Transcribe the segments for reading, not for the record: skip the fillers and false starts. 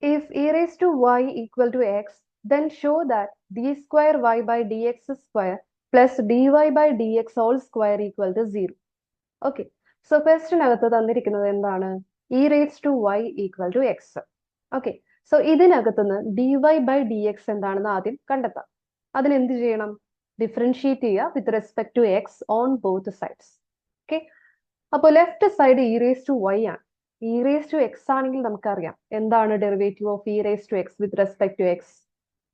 If e raised to y equal to x, then show that d square y by dx square plus dy by dx whole square equal to 0. Okay. So question അകത്ത് തന്നിരിക്കുന്നത് എന്താണ്? e raised to y equal to x. Okay. So ഇതിനകത്തുനിന്ന് dy by dx എന്താണെന്ന് ആദ്യം കണ്ടെത്താം. അതിന് എന്ത് ചെയ്യണം? ഡിഫറൻഷിയേറ്റ് ചെയ്യുക with respect to x on both sides. Okay. അപ്പോൾ left side e raise to y ആണ്. ഇ റേസ് ടു എക്സ് ആണെങ്കിൽ നമുക്കറിയാം എന്താണ് derivative of e raise to x with respect to x?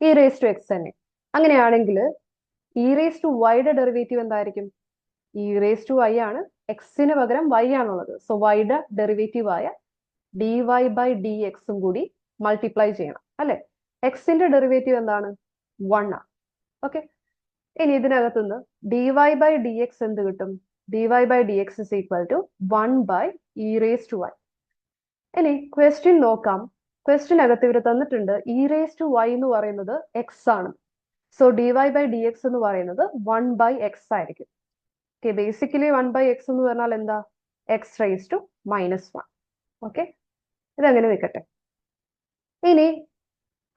E raise to x തന്നെ. അങ്ങനെയാണെങ്കിൽ e raise to വൈയുടെ derivative എന്തായിരിക്കും? E raise to y ആണ്. എക്സിന് പകരം വൈ ആണുള്ളത്. സോ വൈയുടെ ഡെറിവേറ്റീവ് ആയ ഡി വൈ ബൈ ഡി എക്സും കൂടി മൾട്ടിപ്ലൈ ചെയ്യണം അല്ലെ? എക്സിന്റെ ഡെറിവേറ്റീവ് എന്താണ്? 1 ആണ്. ഓക്കെ. ഇനി ഇതിനകത്തുനിന്ന് d y by d x എന്ത് കിട്ടും? dy by dx is equal to 1 by e raised to y. ഇനി ക്വസ്റ്റ്യൻ നോക്കാം. ക്വസ്റ്റ്യൻ അകത്ത് ഇവർ തന്നിട്ടുണ്ട് ഇ റേസ് ടു വൈ എന്ന് പറയുന്നത് എക്സ് ആണ്. So d y by d x എന്ന് പറയുന്നത് 1 ബൈ എക്സ് ആയിരിക്കും. ഓക്കെ. ബേസിക്കലി 1 ബൈ എക്സ് എന്ന് പറഞ്ഞാൽ എന്താ? X raise to -1. ഓക്കെ. ഇതങ്ങനെ വെക്കട്ടെ. ഇനി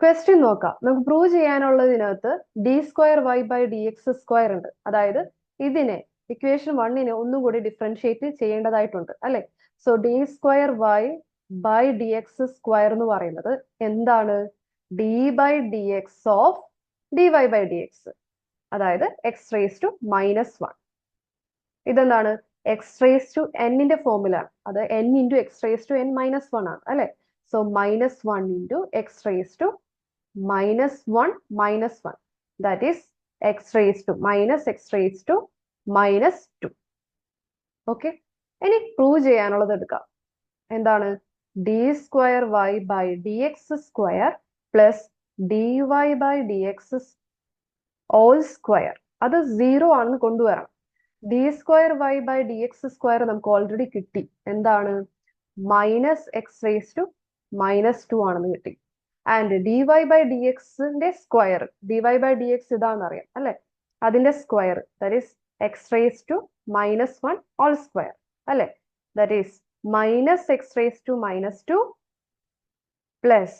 ക്വസ്റ്റ്യൻ നോക്കാം. നമുക്ക് പ്രൂവ് ചെയ്യാനുള്ളതിനകത്ത് d square y by d x square ഉണ്ട്. അതായത് ഇതിനെ ഇക്വേഷൻ 1നെ ഒന്നും കൂടി ഡിഫറൻഷിയേറ്റ് ചെയ്യേണ്ടതായിട്ടുണ്ട് അല്ലെ? So d square y by d x square എന്ന് പറയുന്നത് എന്താണ്? D by d x of d y by d x, അതായത് എക്സ് റേസ് ടു -1. ഇതെന്താണ്? എക്സ് റേസ് ടു എന്നിന്റെ ഫോമിലാണ്. അത് n into x raise to n -1 ആണ് അല്ലെ? So -1 into x raise to -1, that is x raised to x raised to -2. Okay. ഇനി prove ചെയ്യാനുള്ളത് എടുക്കാം. എന്താണ്? D square y by d x square plus d y by d x all square. അത് 0 ആണെന്ന് കൊണ്ടുവരണം. D square y by d x square നമുക്ക് already കിട്ടി. എന്താണ്? -x raised to -2 ആണെന്ന് കിട്ടി. And d y by d എക്സിന്റെ square, d y by d x ഇതാണെന്നറിയാം അല്ലെ? അതിന്റെ square, that is x raise to -1 all square അല്ലെ? That is -x raise to -2 plus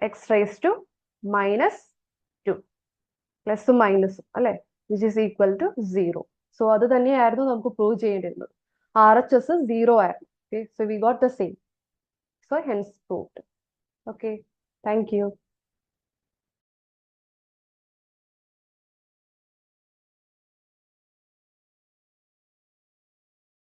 x raise to -2 പ്ലസും മൈനസും അല്ലെ? Which is equal to 0. So അത് തന്നെയായിരുന്നു നമുക്ക് പ്രൂവ് ചെയ്യേണ്ടിരുന്നത്. RHS 0 ആയിരുന്നു. Okay, so we got the same. So hence proved. Okay. Thank you.